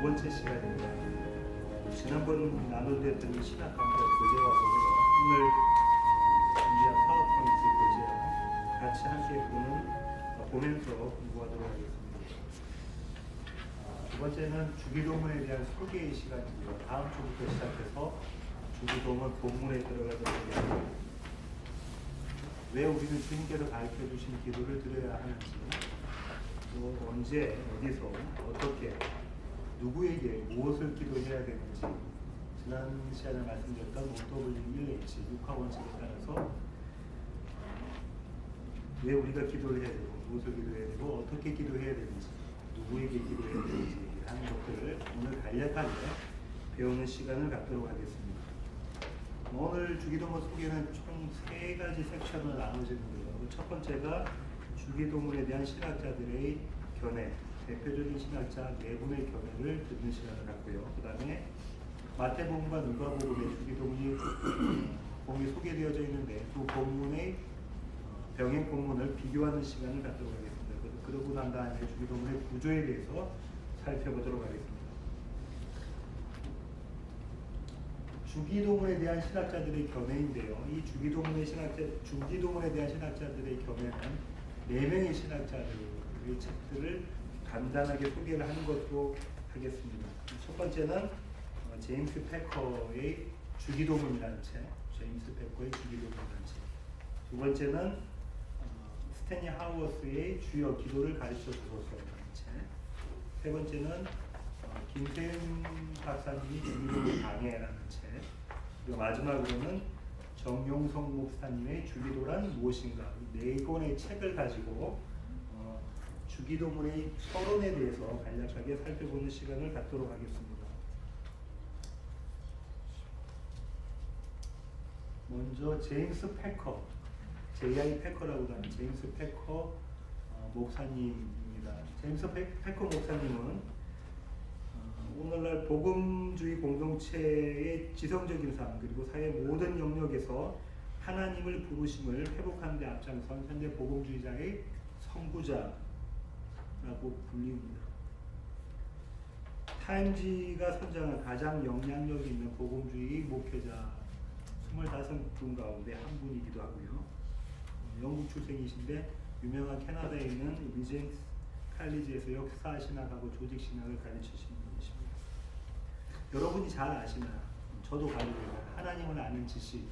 번째 시간입니다. 지난번 나눈 신학 강좌 교재와 오늘 준비한 파워포인트 교재 같이 함께 보면서 공부하도록 하겠습니다. 두 번째는 주기도문에 대한 소개의 시간이고요. 다음 주부터 시작해서 주기도문 본문에 들어가도록 하겠습니다. 왜 우리는 주님께서 가르쳐주신 기도를 드려야 하는지, 또 언제, 어디서, 어떻게, 누구에게 무엇을 기도해야 되는지, 지난 시간에 말씀드렸던 OWH 6화 원칙에 따라서 왜 우리가 기도를 해야 되고, 무엇을 기도해야 되고, 어떻게 기도해야 되는지, 누구에게 기도해야 되는지 하는 것들을 오늘 간략하게 배우는 시간을 갖도록 하겠습니다. 오늘 주기도문 소개는 총 3가지 섹션을 나눠지는데요. 첫 번째가 주기도문에 대한 신학자들의 견해, 대표적인 신학자 4분의 견해를 듣는 시간을 갖고요. 그 다음에 마태복음과 누가복음의 주기도문이 본이 소개되어져 있는데 두 본문의 병행 본문을 비교하는 시간을 갖도록 하겠습니다. 그러고 난 다음에 주기도문의 구조에 대해서 살펴보도록 하겠습니다. 주기도문에 대한 신학자들의 견해인데요. 이 주기도문에 대한 신학자들의 견해는 4명의 신학자들의 책들을 간단하게 소개를 하는 것으로 하겠습니다. 첫 번째는 제임스 패커의 주기도문이라는 책, 두 번째는 스탠리 하우어스의 주여 기도를 가르쳐 주소서라는 책, 세 번째는 김세윤 박사님이 주기도문 강해라는 책, 그리고 마지막으로는 정용성 목사님의 주기도란 무엇인가, 이 4권의 책을 가지고 주기도문의 서론에 대해서 간략하게 살펴보는 시간을 갖도록 하겠습니다. 먼저 제임스 패커, J.I. 패커라고도 하는 제임스 패커 목사님입니다. 제임스 패커 목사님은 오늘날 복음주의 공동체의 지성적인 삶 그리고 사회 모든 영역에서 하나님을 부르심을 회복하는 데 앞장선 현대 복음주의자의 선구자라고 불립니다. 타임지가 선정한 가장 영향력 있는 복음주의 목회자 25분 가운데 한 분이기도 하고요. 영국 출생이신데 유명한 캐나다에 있는 위젠스 칼리지에서 역사 신학하고 조직 신학을 가르치시는 분이십니다. 여러분이 잘 아시나요? 저도 가지고 하나님을 아는 지식, 이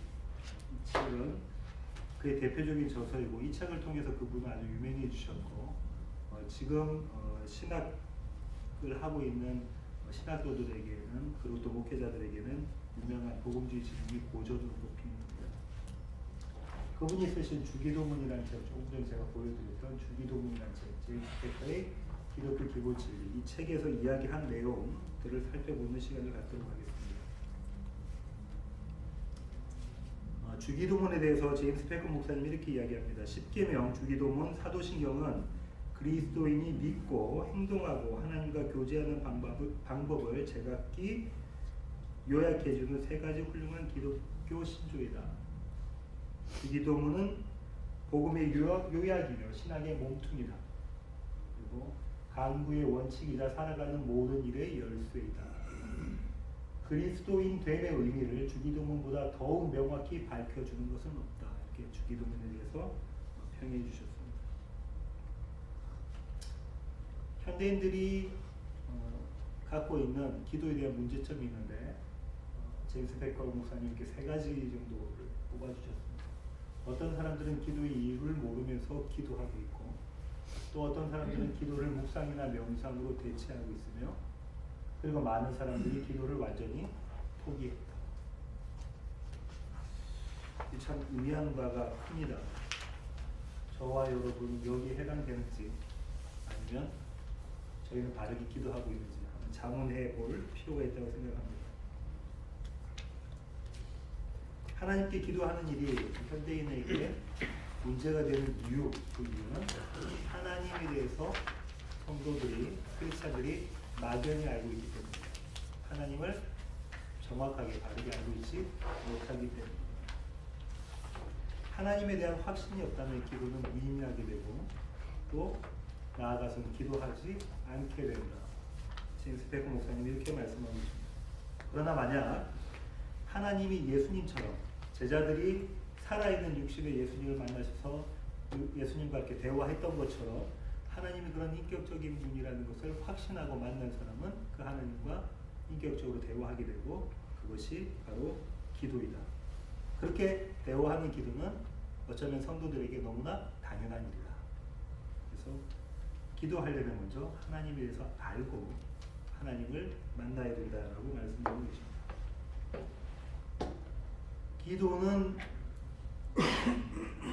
책은 그의 대표적인 저서이고 이 책을 통해서 그분은 아주 유명해지셨고 지금 신학을 하고 있는 신학교들에게는 그리고 또 목회자들에게는 유명한 복음주의 지식이 고전으로 꼽힙니다. 그분이 쓰신 주기도문이라는 책, 조금 전에 제가 보여드렸던 주기도문이라는 책, 제임스 패커의 기독교 기본 진리, 이 책에서 이야기한 내용들을 살펴보는 시간을 갖도록 하겠습니다. 주기도문에 대해서 제임스 패커 목사님이 이렇게 이야기합니다. 10계명, 주기도문, 사도신경은 그리스도인이 믿고 행동하고 하나님과 교제하는 방법을 제각기 요약해주는 3가지 훌륭한 기독교 신조이다. 주기도문은 복음의 요약이며 신학의 몸통이다. 그리고 강구의 원칙이자 살아가는 모든 일의 열쇠이다. 그리스도인 됨의 의미를 주기도문보다 더욱 명확히 밝혀주는 것은 없다. 이렇게 주기도문에 대해서 평해 주셨습니다. 현대인들이 갖고 있는 기도에 대한 문제점이 있는데 제임스 패커 목사님 이렇게 3가지 정도를 뽑아주셨습니다. 어떤 사람들은 기도의 이유를 모르면서 기도하고 있고 또 어떤 사람들은 기도를 묵상이나 명상으로 대체하고 있으며 그리고 많은 사람들이 기도를 완전히 포기했다. 참 의미하는 바가 큽니다. 저와 여러분은 여기에 해당되는지 아니면 저희는 바르게 기도하고 있는지 한번 자문해 볼 필요가 있다고 생각합니다. 하나님께 기도하는 일이 현대인에게 문제가 되는 이유, 그 이유는 하나님에 대해서 성도들이, 크리스찬들이 막연히 알고 있기 때문입니다. 하나님을 정확하게 바르게 알고 있지 못하기 때문입니다. 하나님에 대한 확신이 없다면 기도는 무의미하게 되고 또 나아가서는 기도하지 않게 된다. 제임스 베커 목사님이 이렇게 말씀하고 있습니다. 그러나 만약 하나님이 예수님처럼 제자들이 살아있는 육신의 예수님을 만나셔서 예수님과 이렇게 대화했던 것처럼 하나님이 그런 인격적인 분이라는 것을 확신하고 만난 사람은 그 하나님과 인격적으로 대화하게 되고 그것이 바로 기도이다. 그렇게 대화하는 기도는 어쩌면 성도들에게 너무나 당연한 일이다. 그래서 기도하려면 먼저 하나님에 대해서 알고 하나님을 만나야 된다라고 말씀드리고 계십니다. 기도는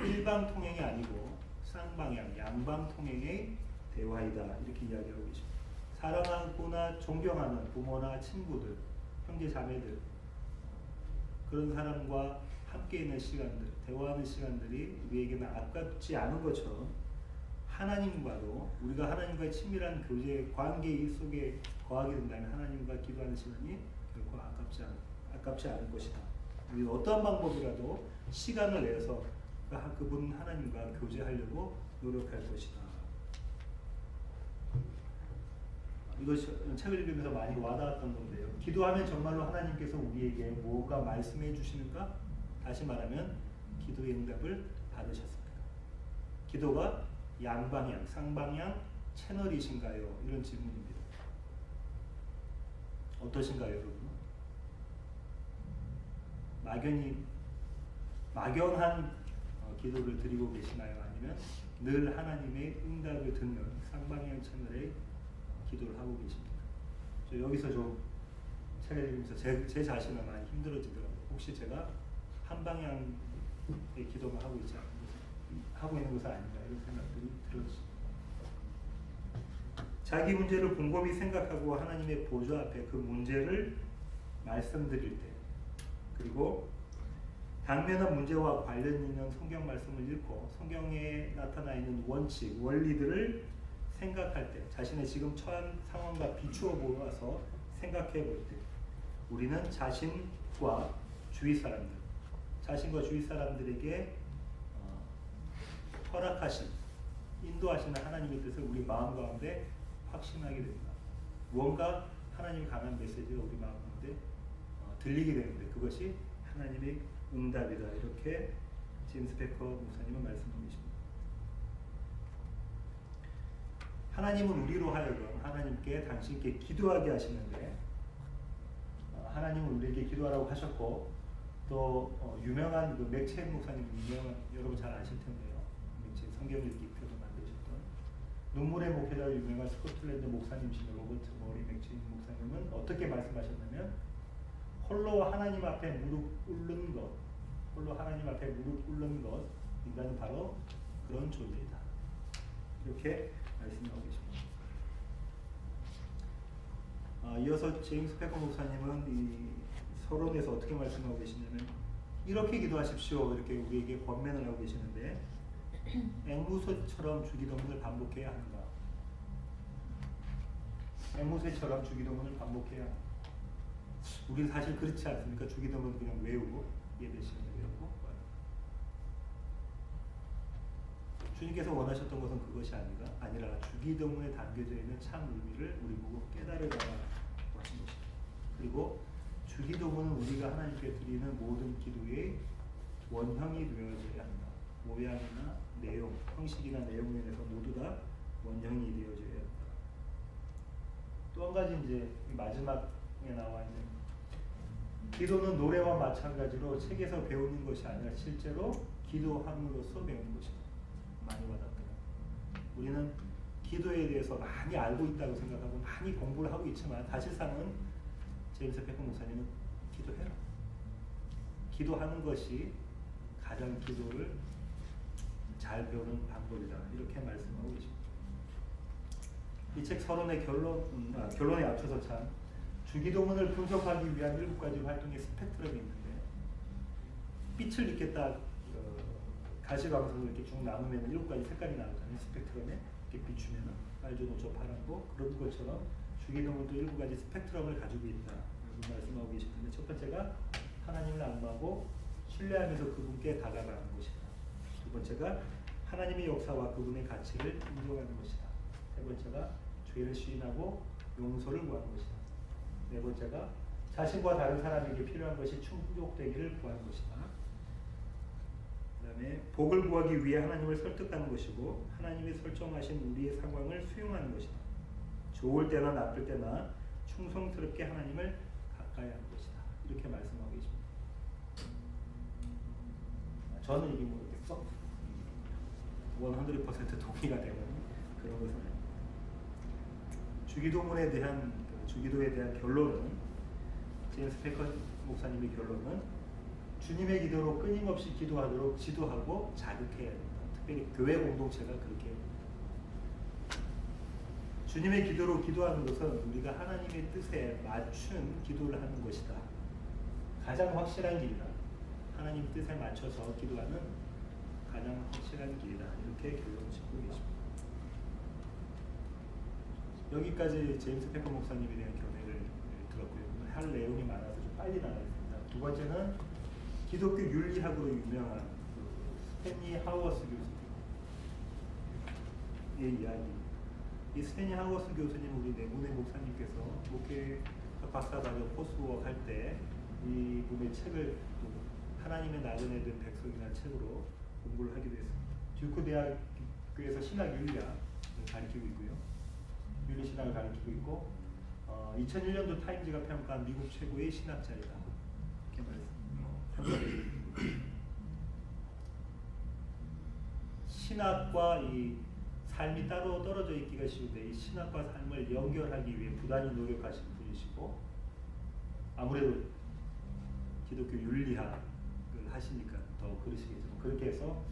일방통행이 아니고 쌍방향, 양방통행의 대화이다 이렇게 이야기하고 계십니다. 사랑하거나 존경하는 부모나 친구들, 형제 자매들 그런 사람과 함께 있는 시간들, 대화하는 시간들이 우리에게는 아깝지 않은 것처럼 하나님과도 우리가 하나님과의 친밀한 교제 관계 속에 거하게 된다면 하나님과 기도하는 시간이 결코 아깝지 않을 것이다. 우리 어떠한 방법이라도 시간을 내서 그분 하나님과 교제하려고 노력할 것이다. 이것이 책을 읽으면서 많이 와닿았던 건데요. 기도하면 정말로 하나님께서 우리에게 뭐가 말씀해 주시는가? 다시 말하면 기도의 응답을 받으셨습니까? 기도가 양방향, 쌍방향 채널이신가요? 이런 질문입니다. 어떠신가요, 여러분? 막연한 기도를 드리고 계시나요? 아니면 늘 하나님의 응답을 듣는 쌍방향 채널의 기도를 하고 계십니까? 저 여기서 좀 책을 읽으면서 제 자신은 많이 힘들어지더라고요. 혹시 제가 한 방향의 기도만 하고 있는 것은 아닌가 이런 생각들이 들었습니다. 자기 문제를 곰곰이 생각하고 하나님의 보좌 앞에 그 문제를 말씀드릴 때, 그리고 당면한 문제와 관련 있는 성경 말씀을 읽고 성경에 나타나 있는 원칙, 원리들을 생각할 때, 자신의 지금 처한 상황과 비추어 보아서 생각해 볼 때, 우리는 자신과 주위 사람들에게 허락하신, 인도하시는 하나님의 뜻을 우리 마음 가운데 확신하게 됩니다. 무언가 하나님이 강한 메시지가 우리 마음 가운데 들리게 되는데 그것이 하나님의 응답이다. 이렇게 제임스 베커 목사님은 말씀하고 계십니다. 하나님은 우리로 하여금 하나님께 당신께 기도하게 하시는데 하나님은 우리에게 기도하라고 하셨고 또 유명한 그 맥체인 목사님 여러분 잘 아실 텐데요. 맥체인 성경 읽기 표도 만드셨던 눈물의 목회자로 유명한 스코틀랜드 목사님이신 로버트 머리 맥체인 목사님은 어떻게 말씀하셨냐면 홀로 하나님 앞에 무릎 꿇는 것 인간은 바로 그런 존재이다. 이렇게 말씀하고 계십니다. 이어서 제임스 베커 목사님은 이 서론에서 어떻게 말씀하고 계시냐면 이렇게 기도하십시오. 이렇게 우리에게 권면을 하고 계시는데 앵무새처럼 주기도문을 반복해야 하는가? 앵무새처럼 주기도문을 반복해야 하는가? 우리는 사실 그렇지 않습니까? 주기도문 그냥 외우고 예배 시간에 외우고 주님께서 원하셨던 것은 그것이 아니라 주기도문에 담겨져 있는 참 의미를 우리 보고 깨달으라고 하신 것입니다. 그리고 주기도문은 우리가 하나님께 드리는 모든 기도의 원형이 되어져야 한다. 모양이나 내용, 형식이나 내용에 대해서 모두 다 원형이 되어져야 한다. 또 한 가지 이제 마지막에 나와 있는 기도는 노래와 마찬가지로 책에서 배우는 것이 아니라 실제로 기도함으로써 배우는 것이다. 많이 와닿더라고요. 우리는 기도에 대해서 많이 알고 있다고 생각하고 많이 공부를 하고 있지만 사실상은 제임스 베커 목사님은 기도해라. 기도하는 것이 가장 기도를 잘 배우는 방법이다. 이렇게 말씀하고 계십니다. 이 책 서론의 결론에 앞서서 참 주기도문을 분석하기 위한 7가지 활동의 스펙트럼이 있는데 빛을 이렇게 딱 가시광선으로 이렇게 쭉 나누면 7가지 색깔이 나오잖아요. 스펙트럼에 이렇게 비추면 빨주, 노초, 파란고 그런 것처럼 주기도문도 7가지 스펙트럼을 가지고 있다. 라고 말씀하고 계시는데 첫 번째가 하나님을 안무하고 신뢰하면서 그분께 다가가는 것이다. 두 번째가 하나님의 역사와 그분의 가치를 인정하는 것이다. 세 번째가 죄를 시인하고 용서를 구하는 것이다. 네 번째가 자신과 다른 사람에게 필요한 것이 충족되기를 구하는 것이다. 그 다음에 복을 구하기 위해 하나님을 설득하는 것이고 하나님이 설정하신 우리의 상황을 수용하는 것이다. 좋을 때나 나쁠 때나 충성스럽게 하나님을 가까이 하는 것이다. 이렇게 말씀하고 계십니다. 저는 이게 모르겠어. 100% 동의가 되는 그런 것은 주기도문에 대한 주기도에 대한 결론은 제임스 패커 목사님의 결론은 주님의 기도로 끊임없이 기도하도록 지도하고 자극해야 된다. 특별히 교회 공동체가 그렇게 해야 된다. 주님의 기도로 기도하는 것은 우리가 하나님의 뜻에 맞춘 기도를 하는 것이다. 가장 확실한 길이다. 하나님 뜻에 맞춰서 기도하는 가장 확실한 길이다. 이렇게 결론을 짓고 계십니다. 여기까지 제임스 패커 목사님에 대한 견해를 들었고요. 할 내용이 많아서 좀 빨리 나가겠습니다. 두 번째는 기독교 윤리학으로 유명한 스탠리 하워스 교수님의 이야기. 이 스탠리 하워스 교수님 우리 내문의 목사님께서 목회 박사과정 코스워크 할 때 이 분의 책을 하나님의 나그네 된 백성이라는 책으로 공부를 하기도 했습니다. 듀크 대학교에서 신학 윤리학을 가르치고 있고요. 윤리 신학을 가르치고 있고 2001년도 타임즈가 평가한 미국 최고의 신학자이다. 이렇게 말했습니다. 신학과 이 삶이 따로 떨어져 있기가 쉬운데 이 신학과 삶을 연결하기 위해 부단히 노력하신 분이시고 아무래도 기독교 윤리학을 하시니까 더 그러시겠죠. 그렇게 해서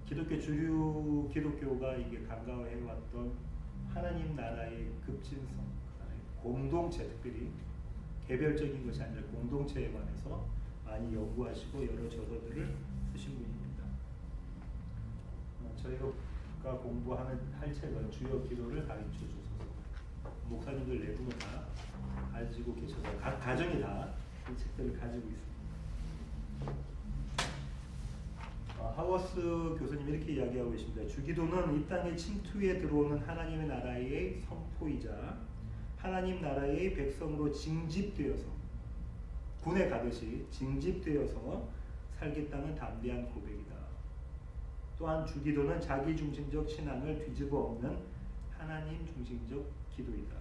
주류 기독교가 이게 간과해왔던 하나님 나라의 급진성, 공동체, 특별히 개별적인 것이 아니라 공동체에 관해서 많이 연구하시고 여러 저서들을 쓰신 분입니다. 저희가 공부하는 할 책은 주여 기도를 가르쳐 주소서. 목사님들 내부는 다 가지고 계셔서 각 가정이 다 이 책들을 가지고 있습니다. 하워스 교수님 이렇게 이야기하고 계십니다. 주기도는 이 땅의 침투에 들어오는 하나님의 나라의 선포이자 하나님 나라의 백성으로 징집되어서 군에 가듯이 징집되어서 살겠다는 담대한 고백이다. 또한 주기도는 자기중심적 신앙을 뒤집어 엎는 하나님 중심적 기도이다.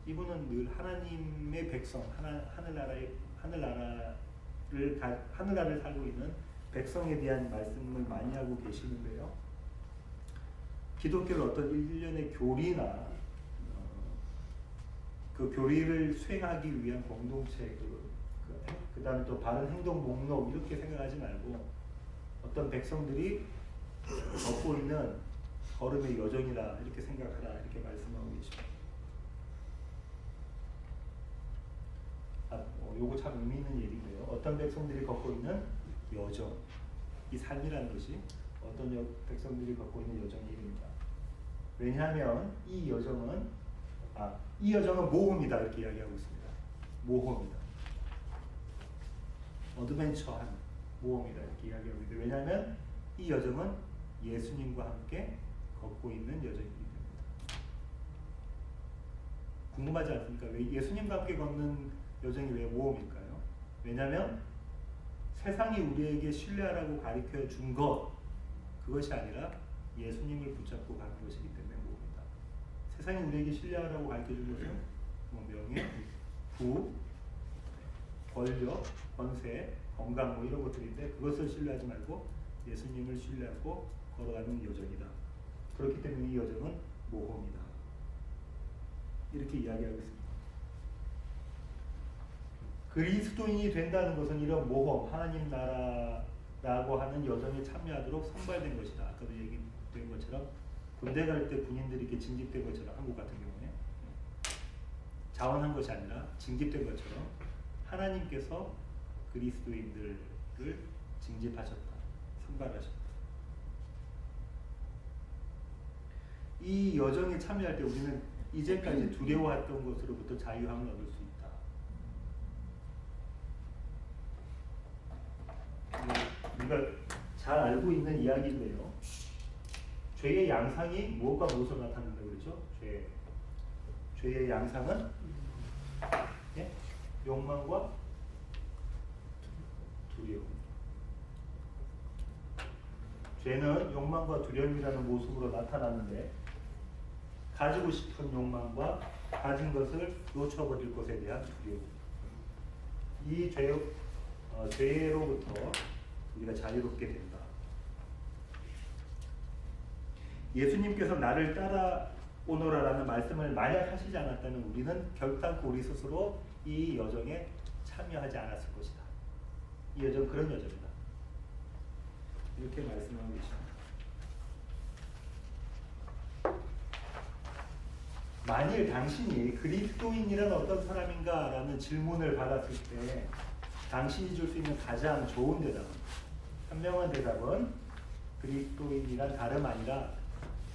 이분은 늘 하나님의 백성, 하늘나라를 살고 있는 백성에 대한 말씀을 많이 하고 계시는데요. 기독교를 어떤 일련의 교리나 그 교리를 수행하기 위한 공동체, 그 다음에 또 바른 행동 목록 이렇게 생각하지 말고 어떤 백성들이 걷고 있는 걸음의 여정이라 이렇게 생각하라 이렇게 말씀하고 계십니다. 요거 참 의미 있는 얘기인데요. 어떤 백성들이 걷고 있는 여정, 이 삶이라는 것이 어떤 백성들이 걷고 있는 여정의 이름입니다. 왜냐하면 이 여정은 모험이다 이렇게 이야기하고 있습니다. 모험이다. 어드벤처한 모험이다 이렇게 이야기하고 있는데 왜냐하면 이 여정은 예수님과 함께 걷고 있는 여정이기 때문입니다. 궁금하지 않습니까? 왜 예수님과 함께 걷는 여정이 왜 모험일까요? 왜냐하면 세상이 우리에게 신뢰하라고 가르쳐 준 그것이 아니라 예수님을 붙잡고 가는 것이기 때문에 모험이다. 세상이 우리에게 신뢰하라고 가르쳐 준 것은 명예, 부, 권력, 권세, 건강 이런 것들인데 그것을 신뢰하지 말고 예수님을 신뢰하고 걸어가는 여정이다. 그렇기 때문에 이 여정은 모험이다. 이렇게 이야기하고 있습니다. 그리스도인이 된다는 것은 이런 모험, 하나님 나라라고 하는 여정에 참여하도록 선발된 것이다. 아까도 얘기된 것처럼 군대 갈 때 군인들이 이렇게 징집된 것처럼 한국 같은 경우에 자원한 것이 아니라 징집된 것처럼 하나님께서 그리스도인들을 징집하셨다. 선발하셨다. 이 여정에 참여할 때 우리는 이제까지 두려워했던 것으로부터 자유함을 얻을 수 있다. 우리가 잘 알고 있는 이야기인데요. 죄의 양상이 무엇과 무엇을 나타낸다고 그러죠? 죄의 양상은 예? 욕망과 두려움. 죄는 욕망과 두려움이라는 모습으로 나타나는데 가지고 싶은 욕망과 가진 것을 놓쳐버릴 것에 대한 두려움. 이 죄로부터 우리가 자유롭게 된다. 예수님께서 나를 따라오너라라는 말씀을 만약 하시지 않았다면 우리는 결단코 우리 스스로 이 여정에 참여하지 않았을 것이다. 이 여정 그런 여정이다. 이렇게 말씀하고 계십니다. 만일 당신이 그리스도인이란 어떤 사람인가? 라는 질문을 받았을 때 당신이 줄 수 있는 가장 좋은 대답, 현명한 대답은 그리스도인이란 다름 아니라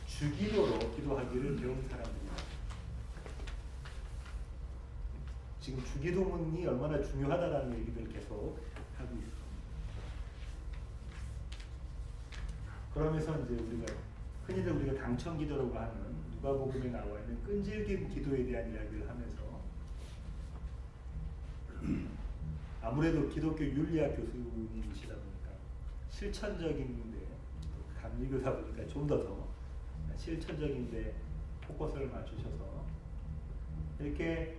주기도로 기도하기를 배운 사람들이다. 지금 주기도문이 얼마나 중요하다라는 얘기를 계속 하고 있습니다. 그러면서 이제 흔히들 우리가 당천기도라고 하는 누가복음에 나와 있는 끈질긴 기도에 대한 이야기를 하면서 아무래도 기독교 윤리학 교수님이시다 보니까 실천적인데 감리교다 보니까 좀 더 실천적인데 포커스를 맞추셔서 이렇게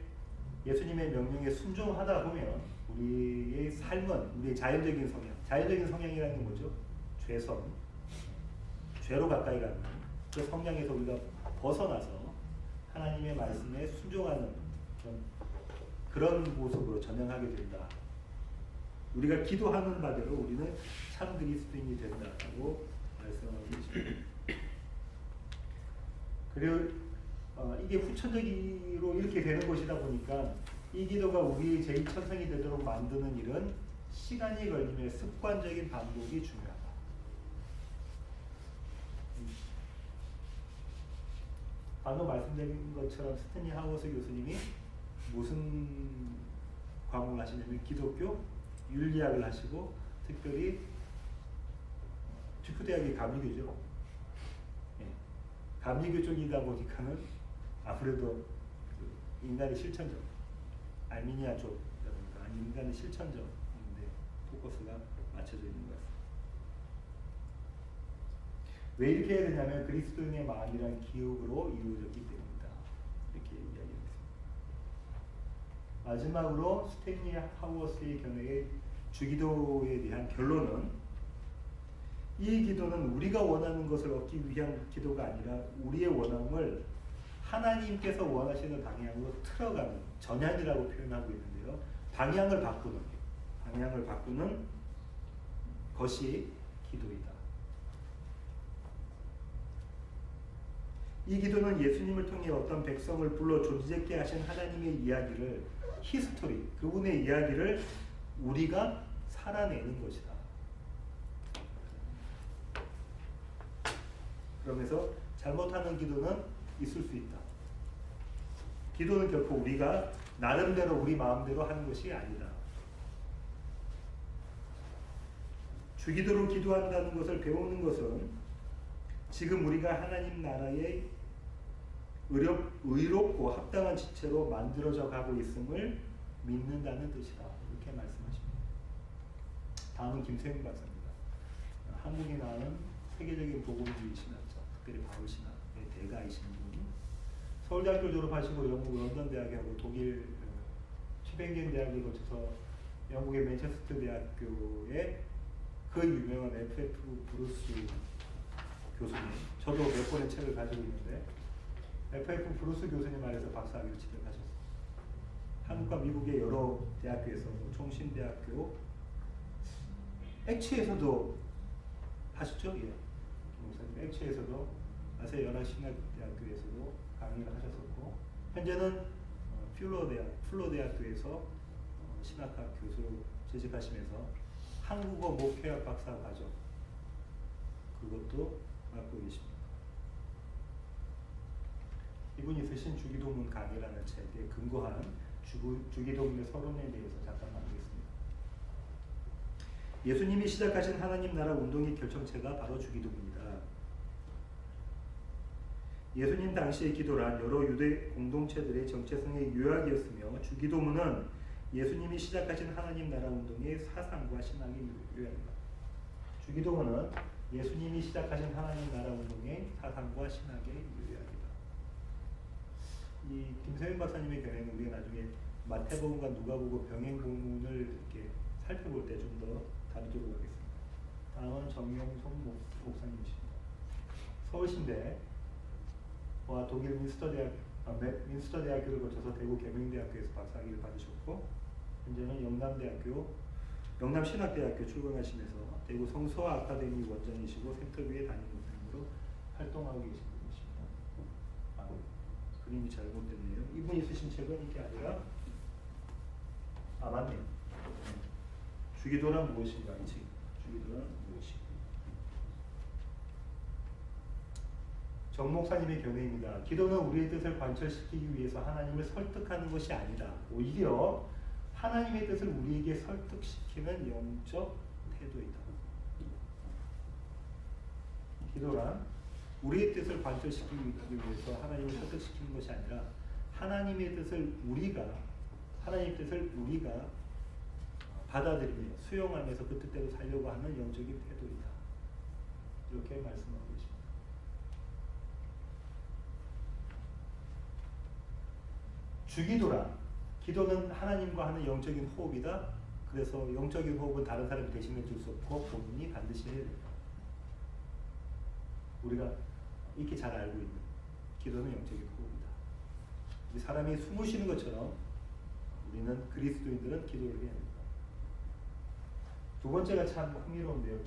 예수님의 명령에 순종하다 보면 우리의 삶은 우리의 자연적인 성향이라는 게 뭐죠? 죄로 가까이 가는 그 성향에서 우리가 벗어나서 하나님의 말씀에 순종하는 그런 모습으로 전향하게 된다. 우리가 기도하는 바대로 우리는 참 그리스도인이 된다고 말씀하고 계십니다. 그리고 이게 후천적으로 이렇게 되는 것이다 보니까 이 기도가 우리의 제2천성이 되도록 만드는 일은 시간이 걸리며 습관적인 반복이 중요하다. 방금 말씀드린 것처럼 스탠리 하워스 교수님이 무슨 과목을 하시냐면 기독교 윤리학을 하시고 특별히 듀크 대학이 감리교죠. 예. 감리교 쪽이다 보니까는 아무래도 인간의 실천적, 알미니아 쪽이다 보니까 인간의 실천적인데 포커스가 맞춰져 있는 것 같습니다. 왜 이렇게 해야 되냐면 그리스도인의 마음이란 기억으로 이루어졌기 때문이다. 이렇게 이야기합니다. 마지막으로 스탠리 하워스의 견해의 주기도에 대한 결론은 이 기도는 우리가 원하는 것을 얻기 위한 기도가 아니라 우리의 원함을 하나님께서 원하시는 방향으로 틀어가는 전향이라고 표현하고 있는데요. 방향을 바꾸는 것이 기도이다. 이 기도는 예수님을 통해 어떤 백성을 불러 존재케 하신 하나님의 이야기를 히스토리, 그분의 이야기를 우리가 살아내는 것이다. 그러면서 잘못하는 기도는 있을 수 있다. 기도는 결코 우리가 나름대로 우리 마음대로 하는 것이 아니다. 주기도로 기도한다는 것을 배우는 것은 지금 우리가 하나님 나라의 의롭고 합당한 지체로 만들어져 가고 있음을 믿는다는 뜻이다. 이렇게 말씀하십니다. 다음은 김세윤 박사입니다. 한국에 나오는 세계적인 복음주의 신학자, 특별히 바울 신학의 대가이신 분. 서울대학교 졸업하시고 영국 런던대학에 하고 독일 튜빙겐 대학을 거쳐서 영국의 맨체스터 대학교에 그 유명한 F.F. 브루스 교수님, 저도 몇 권의 책을 가지고 있는데 F.F. 브루스 교수님 아래서 박사학위를 취득하셨어요. 한국과 미국의 여러 대학교에서 총신대학교, 액취에서도 하셨죠? 예. 액취에서도 아세 연합신학대학교에서도 강의를 하셨었고 현재는 플로대학교에서 신학학 교수로 재직하시면서 한국어 목회학 박사 과정 그것도 맡고 계십니다. 이분이 쓰신 주기도문 강의라는 책에 근거한 주기도문의 서론에 대해서 잠깐 나누겠습니다. 예수님이 시작하신 하나님 나라 운동의 결정체가 바로 주기도문이다. 예수님 당시의 기도란 여러 유대 공동체들의 정체성의 요약이었으며 주기도문은 예수님이 시작하신 하나님 나라 운동의 사상과 신앙의 요약입니다. 주기도문은 예수님이 시작하신 하나님 나라 운동의 사상과 신학의 요약이다. 이 김서영 박사님의 견해는 우리가 나중에 마태복음과 누가복음 병행본문을 이렇게 살펴볼 때 좀 더 다루도록 하겠습니다. 다음은 정영송 목사님이십니다. 서울신대와 독일 민스터대학교를 거쳐서 대구 계명대학교에서 박사학위를 받으셨고 현재는 영남신학대학교 출강하시면서 대구 성서와 아카데미 원장이시고 센터교회 담임 목사님으로 활동하고 계신 분이십니다. 그림이 잘못됐네요. 이분이 쓰신 책은 이게 아니라 맞네요. 주기도란 무엇인가 이 책. 주기도란 무엇인가. 정 목사님의 견해입니다. 기도는 우리의 뜻을 관철시키기 위해서 하나님을 설득하는 것이 아니다. 오히려 하나님의 뜻을 우리에게 설득시키는 영적 태도이다. 기도란 우리의 뜻을 관철시키기 위해서 하나님을 설득시키는 것이 아니라 하나님의 뜻을 우리가 받아들이며 수용하면서 그 뜻대로 살려고 하는 영적인 태도이다. 이렇게 말씀하고 계십니다. 주기도란 기도는 하나님과 하는 영적인 호흡이다. 그래서 영적인 호흡은 다른 사람이 대신해 줄 수 없고 본인이 반드시 해야 된다. 우리가 이렇게 잘 알고 있는 기도는 영적인 호흡이다. 사람이 숨을 쉬는 것처럼 우리는 그리스도인들은 기도를 해야 된다. 두 번째가 참 흥미로운데요.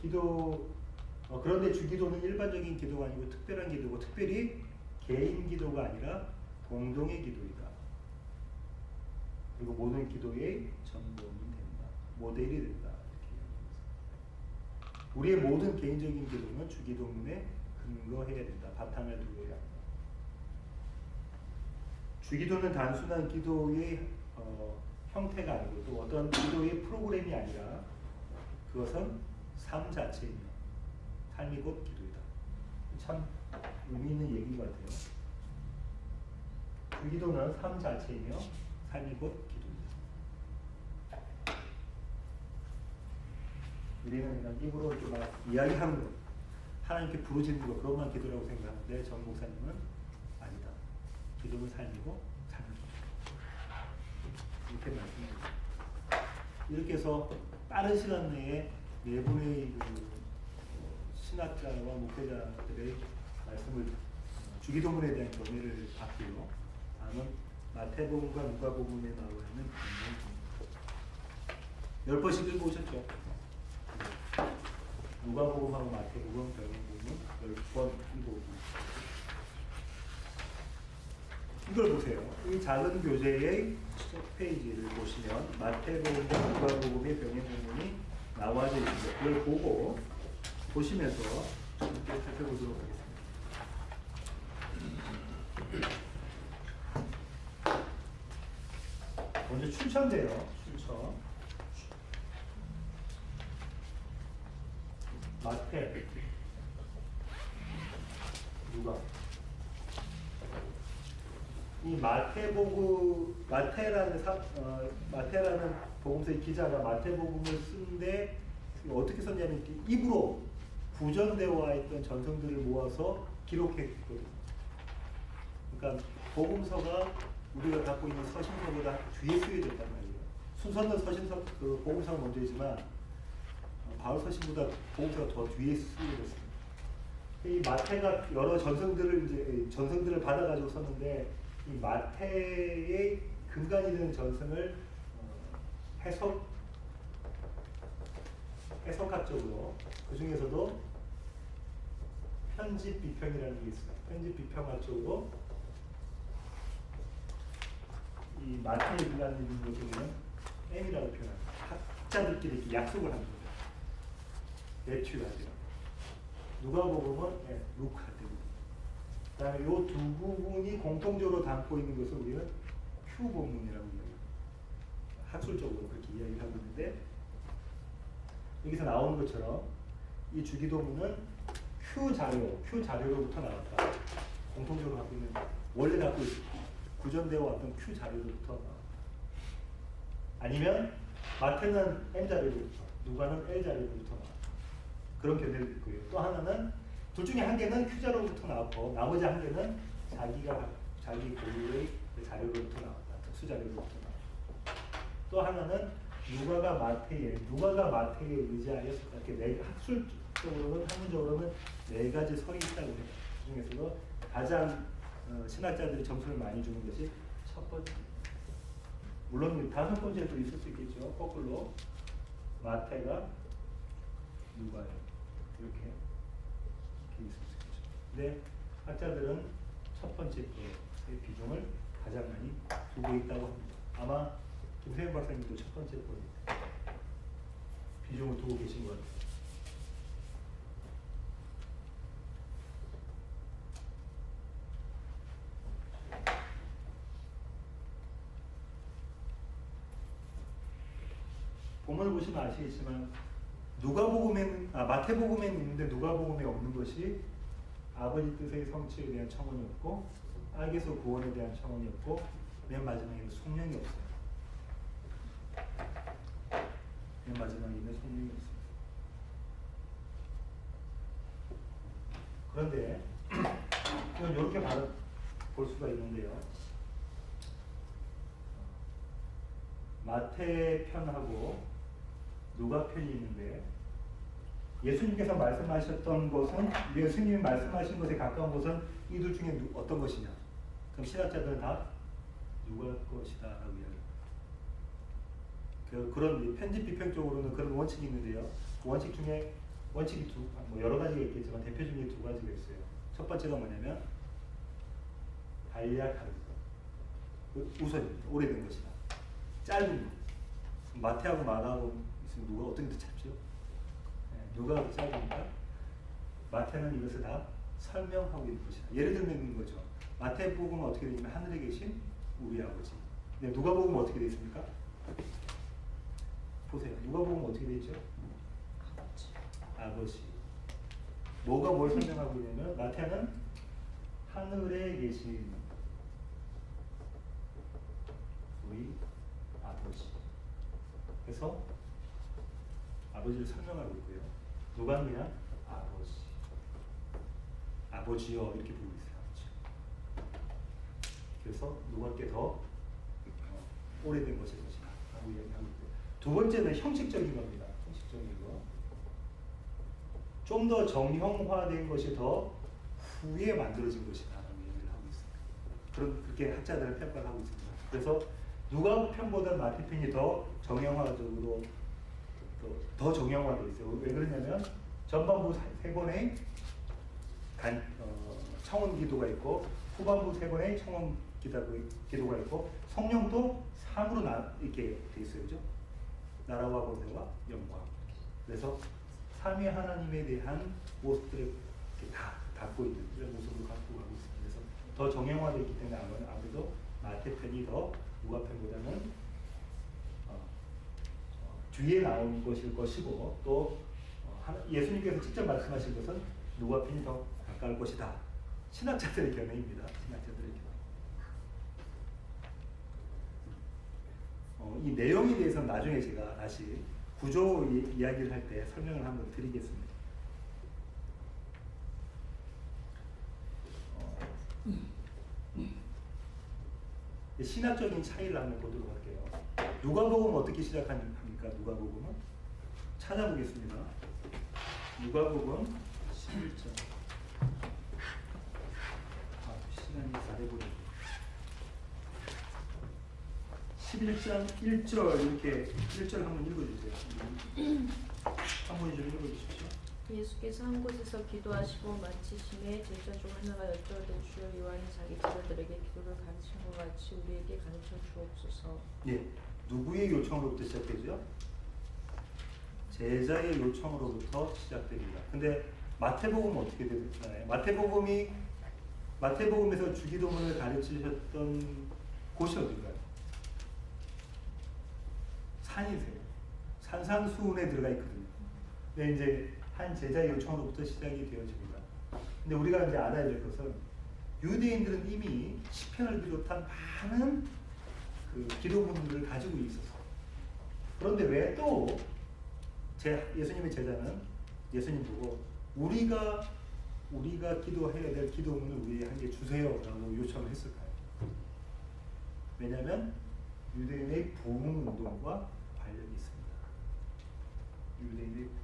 그런데 주기도는 일반적인 기도가 아니고 특별한 기도고 특별히 개인 기도가 아니라 공동의 기도이다. 그리고 모든 기도의 전봉이 된다. 모델이 된다. 이렇게 이야기합니다. 우리의 모든 개인적인 기도는 주기도문에 근거해야 된다. 바탕을 두어야 한다. 주기도는 단순한 기도의 형태가 아니고 또 어떤 기도의 프로그램이 아니라 그것은 삶 자체이며 삶이 곧 기도이다. 참 의미 있는 얘기인 것 같아요. 주기도는 삶 자체이며 삶이 곧 기도입니다. 우리는 그냥 입으로 이렇게 막 이야기하는 것, 하나님께 부르짖는 것, 그것만 기도라고 생각하는데 정 목사님은 아니다. 기도는 삶이고 삶이다. 이렇게 말씀합니다. 이렇게 해서 빠른 시간 내에 네 분의 신학자와 목회자들의 말씀을 주기도문에 대한 견해를 받고요. 다음은 마태복음과 누가복음에 나와 있는 본문 10번씩 읽어오셨죠? 누가복음하고 마태복음, 병행복음 10번 읽어오고 이걸 보세요. 이 작은 교재의 첫 페이지를 보시면 마태복음과 누가복음의 병행복음이 나와져 있습니다. 그걸 보시면서 함께 살펴보도록 하겠습니다. 먼저 출처인데요. 출처. 마태, 누가. 이 마태라는 복음서의 기자가 마태복음을 쓴데 어떻게 썼냐면 입으로 구전되어 와 있던 전성들을 모아서 기록했거든요. 그러니까 복음서가 우리가 갖고 있는 서신서보다 뒤에 쓰여졌단 말이에요. 순서는 그 복음서가 먼저이지만 바울 서신보다 복음서가 더 뒤에 쓰여졌습니다. 이 마태가 여러 전성들을 받아가지고 썼는데 이 마태의 근간이 되는 전성을 해석학적으로 그 중에서도 편집 비평이라는 게 있어요. 편집 비평학적으로 이 마태의 근간이 되는 것 중에는 M이라고 표현합니다. 학자들끼리 이렇게 약속을 하는 거예요. 매튜가 되고 누가복음은 루카 되고 그 다음에 이 두 부분이 공통적으로 담고 있는 것을 우리는 Q 본문이라고 해요. 학술적으로 그렇게 이야기를 하고 있는데 여기서 나오는 것처럼 이 주기도문은 Q 자료로부터 나왔다. 공통적으로 갖고 있는 원래 갖고 구전되어 왔던 Q 자료로부터 아니면 마태는 M 자료로부터 누가는 L 자료로부터 그런 견해도 있고요. 또 하나는 둘 중에 한 개는 Q 자료로부터 나왔고 나머지 한 개는 자기 고유의 자료로부터 나왔다. 특수 자료로부터 나왔다. 또 하나는 누가가 마태에 의지하여서 이렇게 학술적으로는 학문적으로는 네 가지 설이 있다고 해요. 그 중에서도 가장 신학자들이 점수를 많이 주는 것이 첫 번째. 물론 다섯 번째도 있을 수 있겠죠. 거꾸로 마태가 누가요. 이렇게 있을 수 있죠. 근데 학자들은 첫 번째 거의 비중을 가장 많이 두고 있다고 합니다. 아마 김세현 박사님도 첫 번째 거에 비중을 두고 계신 것 같아요. 본문을 보시면 아시겠지만 마태복음에는 있는데 누가복음에 없는 것이 아버지 뜻의 성취에 대한 청원이었고 악에서 구원에 대한 청원이었고 맨 마지막에는 성령이 없어요. 맨 마지막에는 성령이 없어요. 그런데 이건 이렇게 볼 수가 있는데요. 마태 편하고 누가 편이 있는데 예수님께서 말씀하셨던 것은 예수님이 말씀하신 것에 가까운 것은 이 둘 중에 어떤 것이냐? 그럼 신학자들은 다 누가 것이다 라고 이야기합니다. 그런 편집 비평적으로는 그런 원칙이 있는데요. 그 원칙 중에 원칙이 여러 가지가 있겠지만 대표 중에 두 가지가 있어요. 첫 번째가 뭐냐면 간략한 우선입니다. 오래된 것이다. 짧은 것. 마태하고 마가하고 있으면 누가 어떤 게 더 짧죠? 누가 더 짧으니까 마태는 이것을 다 설명하고 있는 것이다. 예를 들면 있는 거죠. 마태복음은 어떻게 되냐면 하늘에 계신 우리 아버지. 근데 누가복음은 어떻게 되어 있습니까? 보세요. 누가복음은 어떻게 되어 있죠? 아버지. 뭐가 뭘 설명하고 있냐면 마태는 하늘에 계신 우리 아버지. 그래서 아버지를 설명하고 있고요. 누가는 그냥 아버지요 이렇게 부르고 있어요. 그래서 누가께 더 오래된 것일 것이다 라고 이야기하고 있고요. 두 번째는 형식적인 겁니다. 형식적인 거. 좀 더 정형화된 것이 더 후에 만들어진 것이다 라고 얘기를 하고 있습니다. 그렇게 학자들은 평가를 하고 있습니다. 그래서 누가 편보다 마태 편이 더 정형화적으로 더 정형화되어 있어요. 왜 그러냐면 전반부 세 권의 청원 기도가 있고 후반부 세 권의 청원 기도가 있고 성령도 3으로 이렇게 되어 있어요. 그죠? 나라와 권세와 영광. 그래서 삼위 하나님에 대한 모습들을 이렇게 다 갖고 있는 이런 모습을 갖고 가고 있습니다. 그래서 더 정형화되어 있기 때문에 아무래도 마태 편이 더 누가 편보다는 뒤에 나온 것일 것이고 또 예수님께서 직접 말씀하신 것은 누가 편이 더 가까울 것이다. 신학자들의 견해입니다. 신학자들의 견해. 이 내용에 대해서는 나중에 제가 다시 구조 이야기를 할 때 설명을 한번 드리겠습니다. 신학적인 차이를 한번 보도록 할게요. 누가복음은 어떻게 시작합니까? 누가복음은 찾아보겠습니다. 누가복음 11장. 시간이 다 돼버렸네. 11장 1절 이렇게 1절 한번 읽어주세요. 한 분이 좀 읽어주십시오. 예수께서 한 곳에서 기도하시고 마치심에 제자 중 하나가 여쭤되 주여 요한이 자기 제자들에게 기도를 가르친 것 같이 우리에게 가르쳐 주옵소서. 예, 누구의 요청으로부터 시작되죠? 제자의 요청으로부터 시작됩니다. 근데 마태복음은 어떻게 되나요? 마태복음에서 주기도문을 가르치셨던 곳이 어딘가요? 산이세요. 산상수훈에 들어가 있거든요. 근데 이제 한 제자의 요청으로부터 시작이 되어집니다. 근데 우리가 이제 알아야 될 것은 유대인들은 이미 시편을 비롯한 많은 그 기도문들을 가지고 있었어. 그런데 왜 또 예수님의 제자는 예수님 보고 우리가 기도해야 될 기도문을 우리에게 주세요라고 요청을 했을까요? 왜냐하면 유대인의 부흥 운동과 관련이 있습니다. 유대인의 부흥.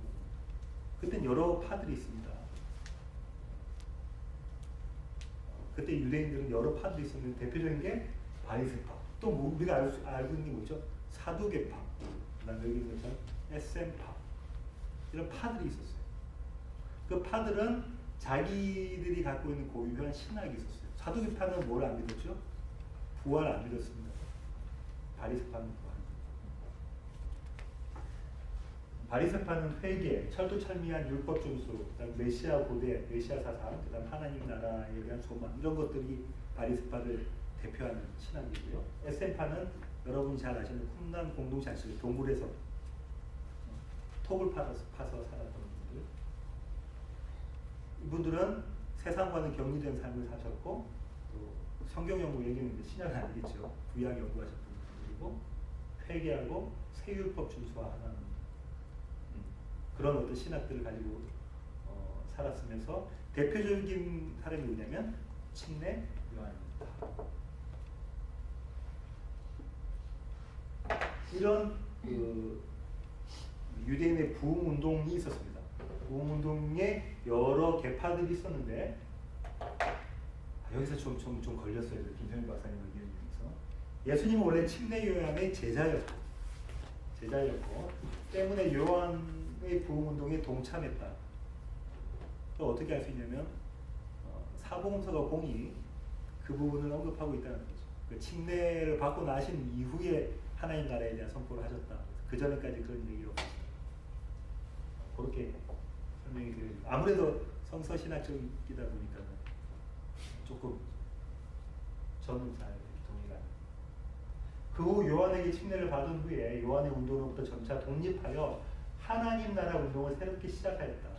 그땐 여러 파들이 있습니다. 그때 유대인들은 여러 파들이 있었는데 대표적인 게 바리새파. 또 우리가 알고 있는 게 뭐죠? 사두개파. 그다음에 여기 있는 것처럼 에셈파. 이런 파들이 있었어요. 그 파들은 자기들이 갖고 있는 고유한 신학이 있었어요. 사두개파는 뭘 안 믿었죠? 부활 안 믿었습니다. 바리새파는 부활. 바리새파는 회개, 철두철미한 율법 준수, 그다음 메시아 고대, 메시아 사상, 그다음 하나님 나라에 대한 소망 이런 것들이 바리새파를 대표하는 신학이고요. 에셈파는 여러분이 잘 아시는 쿰란 공동체 아시죠? 동굴에서 톱을 파서 살았던 분들. 이분들은 세상과는 격리된 삶을 사셨고 또 성경 연구 얘기했는데 신약은 아니겠죠. 구약 연구하셨던 분들이고 회개하고 새 율법 준수하는 그런 어떤 신학들을 가지고 살았으면서 대표적인 사람이 누구냐면 침례 요한입니다. 이런 유대인의 부흥 운동이 있었습니다. 부흥 운동에 여러 계파들이 있었는데 여기서 좀 걸렸어요. 김성일 박사님 의견 중에서 예수님은 원래 침례 요한의 제자였고 때문에 요한의 부흥 운동에 동참했다. 또 어떻게 알 수 있냐면 사복음서가 공이 그 부분을 언급하고 있다는 거죠. 그 침례를 받고 나신 이후에 하나님 나라에 대한 선포를 하셨다. 그 전에까지 그런 얘기가 없었어요. 그렇게 설명이 드립니다. 아무래도 성서 신학적이다 보니까 조금 저는 잘 동의가 안 됩니다. 그 후 요한에게 침례를 받은 후에 요한의 운동으로부터 점차 독립하여 하나님 나라 운동을 새롭게 시작하였다.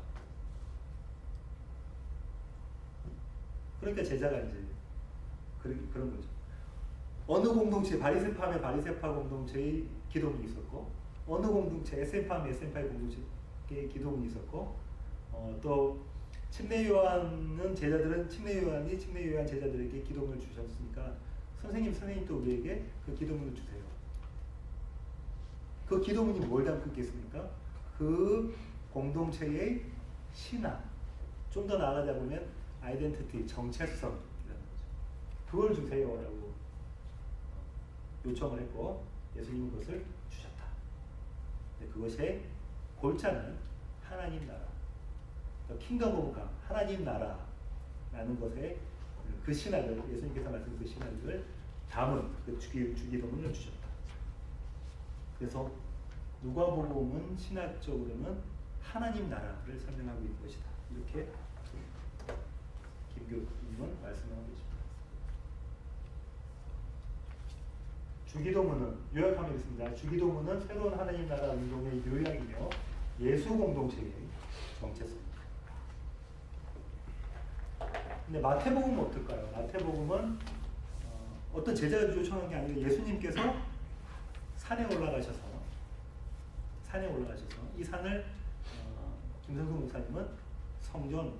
그러니까 제자가 이제 그런 거죠. 어느 공동체, 바리새파면 바리새파 공동체의 기도문이 있었고, 어느 공동체, 에셈파면 에셈파의 공동체의 기도문이 있었고, 또 침례 요한은 침례 요한 제자들에게 기도문을 주셨으니까 선생님 또 우리에게 그 기도문을 주세요. 그 기도문이 뭘 담고 있겠습니까? 그 공동체의 신앙, 좀 더 나아가자 보면 아이덴티티, 정체성이라는 거죠. 그걸 주세요라고 요청을 했고 예수님은 그것을 주셨다. 그것의 골자는 하나님 나라, 킹덤 오브 갓, 하나님 나라라는 것에 그 신학을 예수님께서 말씀하신 그 신학을 담은 그 주기도문을 주셨다. 그래서 누가복음은 신학적으로는 하나님 나라를 설명하고 있는 것이다. 이렇게 김교님은 말씀하고 계십니다. 주기도문은 요약하면 있습니다. 주기도문은 새로운 하나님 나라 운동의 요약이며 예수 공동체의 정체성입니다. 근데 마태복음은 어떨까요? 마태복음은 어떤 제자가 요청한 게 아니라 예수님께서 산에 올라가셔서 이 산을 김성수 목사님은 성전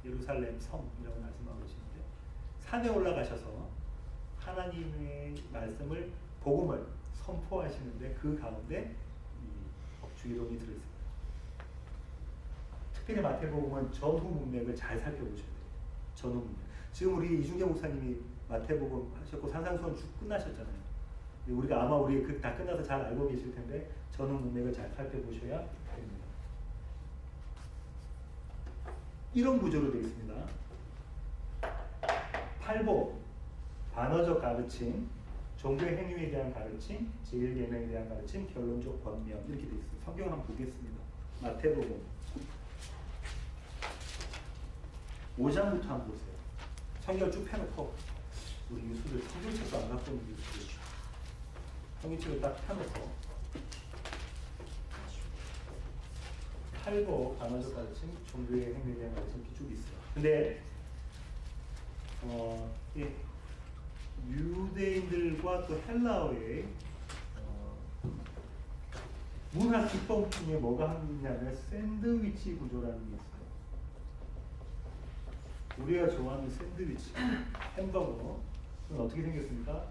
예루살렘 성이라고 말씀하고 계시는데 산에 올라가셔서 하나님의 말씀을 복음을 선포하시는데 그 가운데 이 주기도문이 들어있습니다. 특별히 마태복음은 전후 문맥을 잘 살펴보셔야 돼요. 전후 문맥. 지금 우리 이중재 목사님이 마태복음 하셨고 산상수훈 쭉 끝나셨잖아요. 우리가 아마 다 끝나서 잘 알고 계실 텐데 전후 문맥을 잘 살펴보셔야 됩니다. 이런 구조로 되어 있습니다. 팔복, 반어적 가르침, 종교의 행위에 대한 가르침, 제일계명에 대한 가르침, 결론적 권면 이렇게 되어 있습니다. 성경을 한번 보겠습니다. 마태복음 5장부터 한번 보세요. 성경을 쭉 펴놓고 우리 유수들 성경책도 안 갖고 있는 유수들 성경책을 딱 펴놓고 팔복, 반어적 가르침, 종교의 행위에 대한 가르침 이렇게 쭉 있어요. 근데 예, 유대인들과 또 헬라어의 문화 기법 중에 뭐가 있냐면 샌드위치 구조라는 게 있어요. 우리가 좋아하는 샌드위치, 햄버거 그건 어떻게 생겼습니까?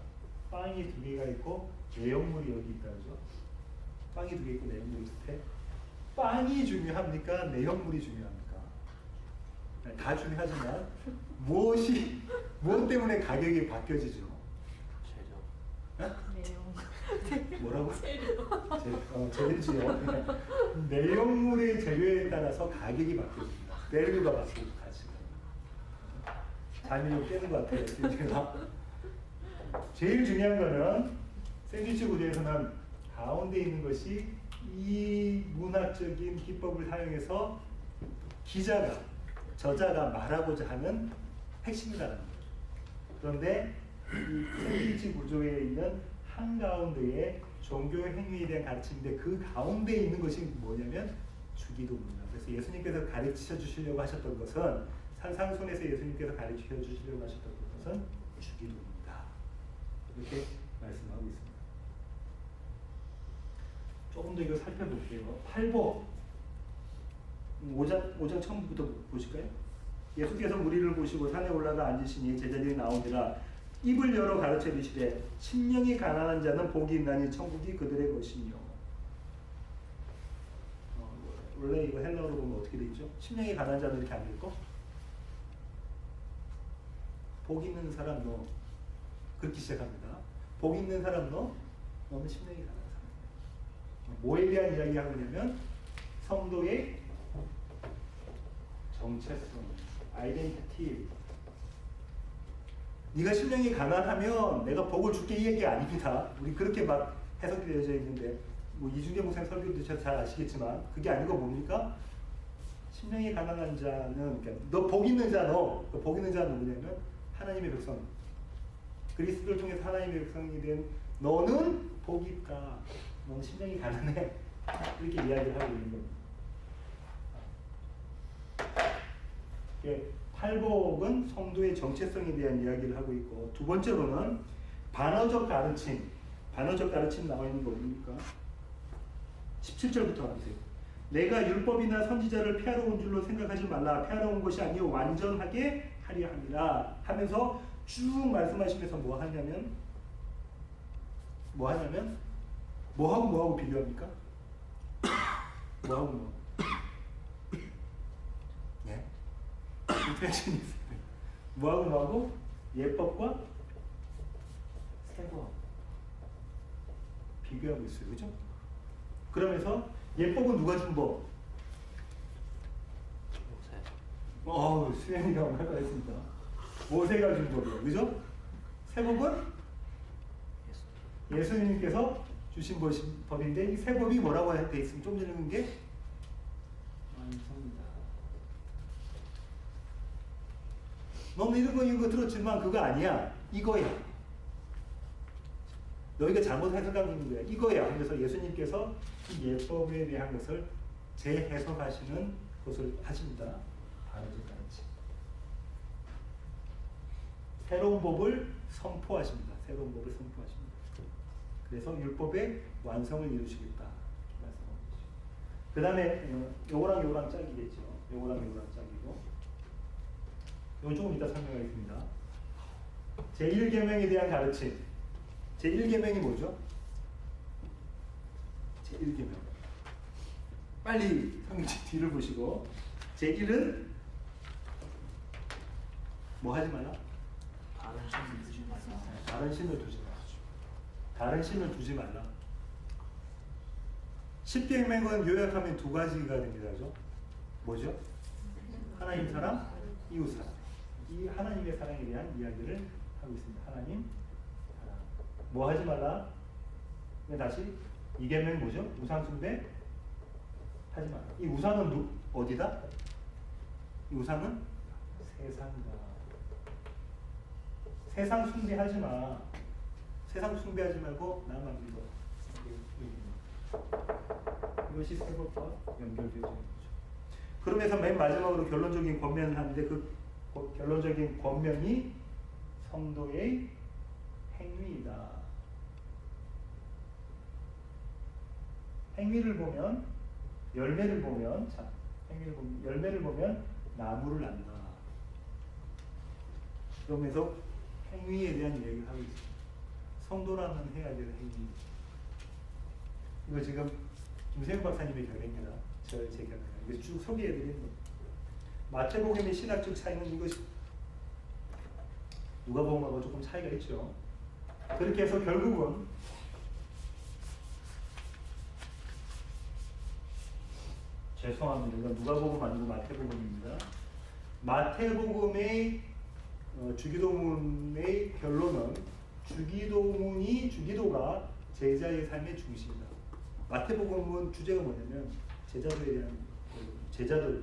빵이 두 개가 있고 내용물이 여기 있다 그죠? 빵이 두 개 있고 내용물이 있을 때 빵이 중요합니까? 내용물이 중요합니까? 다 중요하지만 무엇 때문에 가격이 바뀌어지죠? 내용. 뭐라고? 재료지요. 내용물의 재료에 따라서 가격이 바뀌어집니다. 밸류가 바뀌고 가치가. 잠이 좀 깨는 것 같아요. 제가 제일 중요한 거는 샌드위치 구조에서는 가운데 있는 것이 이 문학적인 기법을 사용해서 저자가 말하고자 하는 핵심이라는 거예요. 그런데 이 샌드위치 구조에 있는 한가운데에 종교 행위에 대한 가르침인데 그 가운데 있는 것이 뭐냐면 주기도문이다. 그래서 예수님께서 가르쳐 주시려고 하셨던 것은 산상순에서 예수님께서 가르쳐 주시려고 하셨던 것은 주기도문이다. 이렇게 말씀하고 있습니다. 조금 더 이거 살펴볼게요. 8복 5장 처음부터 보실까요? 예수께서 무리를 보시고 산에 올라가 앉으시니 제자들이 나오니라. 입을 열어 가르쳐 이르시되 심령이 가난한 자는 복이 있나니 천국이 그들의 것이며. 원래 이거 헬라어로 보면 어떻게 돼 있죠? 심령이 가난한 자는 이렇게 안 읽고 복 있는 사람 너 그렇게 시작합니다. 복 있는 사람 너는 심령이 가난한 사람. 뭐에 대한 이야기 하고 있냐면 성도의 정체성, 아이덴티티. 네가 심령이 가난하면 내가 복을 줄게 이 얘기 아닙니다. 우리 그렇게 막 해석이 되어져 있는데 뭐 이중재 목사님 설교 드셔서 잘 아시겠지만 그게 아니고 뭡니까? 심령이 가난한 자는 그러니까 너 복 있는 자 복 있는 자는 누구냐면 하나님의 백성. 그리스도를 통해서 하나님의 백성이 된 너는 복이 있다. 너는 심령이 가난해. 이렇게 이야기를 하고 있는 겁니다. 팔복은 성도의 정체성에 대한 이야기를 하고 있고 두 번째로는 반어적 가르침 나와 있는 거 뭡니까? 17절부터 하세요. 내가 율법이나 선지자를 피하러 온 줄로 생각하지 말라. 피하러 온 것이 아니요 완전하게 하려 함이라 하면서 쭉 말씀하시면서 뭐하고 비교합니까? 뭐하고 예? 인터랙션이 있어요. 뭐하고 예법과 세법 비교하고 있어요. 그죠? 그러면서 예법은 누가 준 법? 수현이가 얼마나 했습니다. 모세가 준 법이에요. 그죠? 세법은 예수님께서 주신 법인데 이 세법이 뭐라고 돼 있으면 좀 전에 게 완성이다. 너는 이거 들었지만 그거 아니야. 이거야. 너희가 잘못 해석하고 있는 거야. 이거야. 하면서 예수님께서 이 예법에 대한 것을 재해석하시는 것을 하십니다. 반어적 가르침. 새로운 법을 선포하십니다. 그래서 율법의 완성을 이루시겠다. 말씀하고 계시죠. 그 다음에 요거랑 짝이겠죠. 요거랑 짝이고 이건 조금 이따 설명하겠습니다. 제1계명에 대한 가르침. 제1계명이 뭐죠? 제1계명. 빨리 성경책 뒤를 보시고 제1은 뭐 하지 말라? 다른 신을 두지 말라. 다른 신을 두지 말라. 10계명은 요약하면 두 가지가 됩니다. 그죠? 뭐죠? 하나님 사랑, 이웃 사랑. 이 하나님의 사랑에 대한 이야기를 하고 있습니다. 하나님 사랑. 뭐 하지 말라? 다시 이 계명이 뭐죠? 우상 숭배 하지 마라. 이 우상은 어디다? 이 우상은 세상이다. 세상 숭배하지 마. 세상 숭배하지 말고 나만 믿어. 이것이 세법과 연결되어져 있는 거죠. 그러면서 맨 마지막으로 결론적인 권면을 하는데 그 결론적인 권면이 성도의 행위이다. 행위를 보면 열매를 보면 자, 열매를 보면 나무를 안다. 그러면서 행위에 대한 이야기를 하고 있습니다. 성도라면 해야 될 행위. 이거 지금 김세윤 박사님의 결례입니다. 제 결례입니다. 이거 쭉 소개해드리는 겁니다. 마태복음의 신학적 차이는 이것이 누가복음하고 조금 차이가 있죠. 그렇게 해서 결국은 죄송합니다. 이건 누가복음 아니고 마태복음입니다. 마태복음의 주기도문의 결론은 주기도가 제자의 삶의 중심이다. 마태복음은 주제가 뭐냐면 제자도에 대한 제자도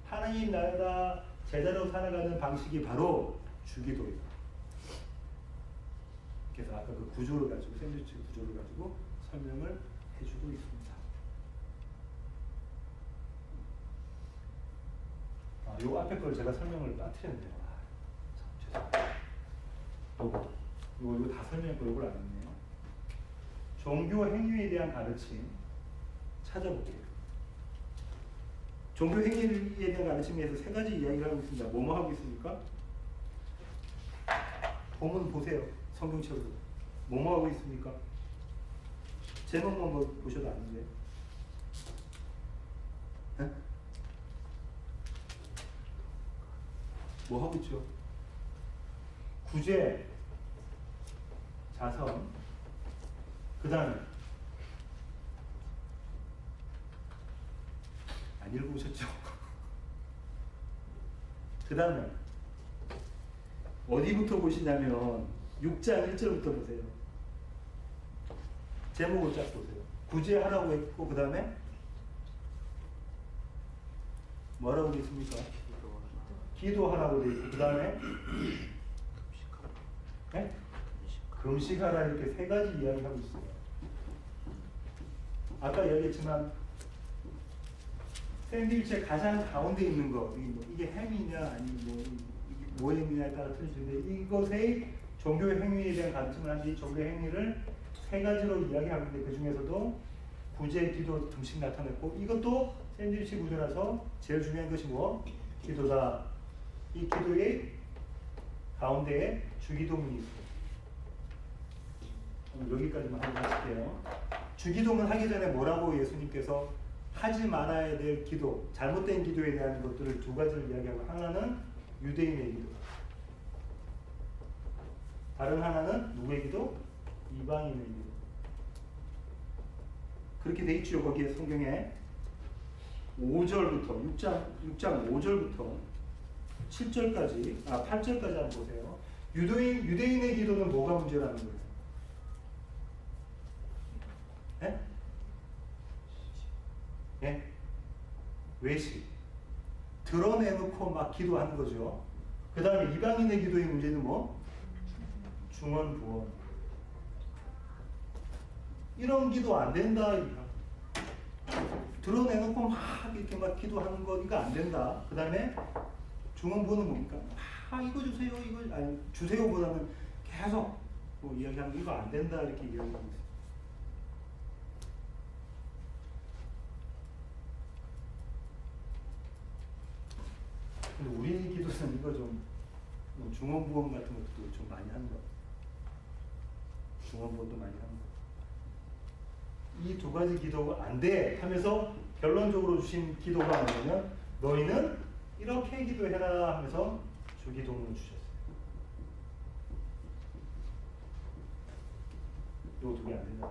하나님 나라가 제자로 살아가는 방식이 바로 주기도이다. 그래서 아까 그 구조를 가지고 샌드위치 구조를 가지고 설명을 해주고 있습니다. 요 앞에 걸 제가 설명을 빠뜨렸네요. 참 죄송합니다. 요거 다 설명했고 요걸 안 했네요. 종교 행위에 대한 가르침 찾아볼게요. 종교 행위에 대한 가르침에서 세 가지 이야기를 하고 있습니다. 뭐뭐 하고 있습니까? 본문 보세요. 성경책으로. 뭐뭐 하고 있습니까? 제목만 보셔도 아는데. 네? 뭐 하고 있죠? 구제, 자선, 그 다음에 안 읽어보셨죠? 그 다음에 어디부터 보시냐면 6장 1절부터 보세요. 제목을 쫙 보세요. 구제하라고 했고 그 다음에 뭐라고 되어 있습니까? 기도하라고 되어 있고 그 다음에 네? 금식하라 이렇게 세 가지 이야기하고 있어요. 아까 이야기했지만 샌드위치의 가장 가운데 있는 거 이게 햄이냐 아니면 이게 뭐냐에 따라 틀리는데 이것의 종교 행위에 대한 가르침을 한 뒤 종교 행위를 세 가지로 이야기하고 있는데 그 중에서도 구제, 기도, 금식 나타냈고 이것도 샌드위치 구조라서 제일 중요한 것이 뭐? 기도다. 이 기도의 가운데에 주기도문이 있어요. 여기까지만 하고 하실게요. 주기도문 하기 전에 뭐라고 예수님께서 하지 말아야 될 기도, 잘못된 기도에 대한 것들을 두 가지를 이야기하고 하나는 유대인의 기도, 다른 하나는 누구의 기도? 이방인의 기도. 그렇게 돼 있죠. 거기에 성경에 5절부터 6장 5절부터 7절까지 8절까지 한번 보세요. 유대인의 기도는 뭐가 문제라는 거예요? 네? 네? 외식 드러내놓고 막 기도하는 거죠. 그 다음에 이방인의 기도의 문제는 뭐? 중언부언. 이런 기도 안 된다. 드러내놓고 막 이렇게 막 기도하는 거니까 안 된다. 그 다음에 중언부언은 뭡니까? 이거 주세요. 이거 아니 주세요보다는 계속 뭐 이야기하는 이거 안 된다 이렇게 이야기하고 있어요. 근데 우리 기도는 이거 좀 중언부언 같은 것도 좀 많이 하는 거. 중언부언도 많이 하는 거. 이 두 가지 기도가 안 돼 하면서 결론적으로 주신 기도가 뭐냐면 너희는 이렇게 기도해라 하면서 주기도문을 주셨어요. 요 두 개 안 된다.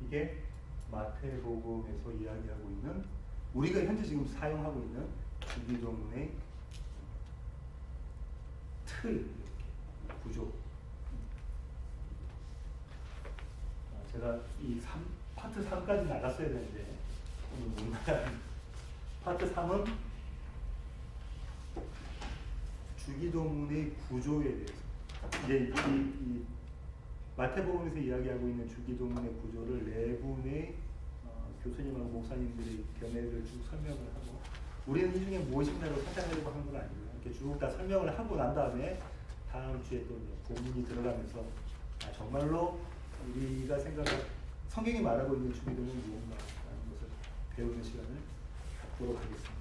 이게 마태복음에서 이야기하고 있는 우리가 현재 지금 사용하고 있는 주기도문의 틀, 구조. 제가 이 파트 3까지 나갔어야 되는데 오늘 못 나가요. 파트 3은 주기도문의 구조에 대해서 이제 이 마태복음에서 이야기하고 있는 주기도문의 구조를 네 분의 교수님하고 목사님들이 견해를 쭉 설명을 하고, 우리는 이 중에 무엇인가를 찾아내려고 하는 건 아니고요. 이렇게 쭉 다 설명을 하고 난 다음에 다음 주에 또 본문이 들어가면서 정말로 우리가 생각한 성경이 말하고 있는 주기도문은 무언가라는 것을 배우는 시간을 갖도록 하겠습니다.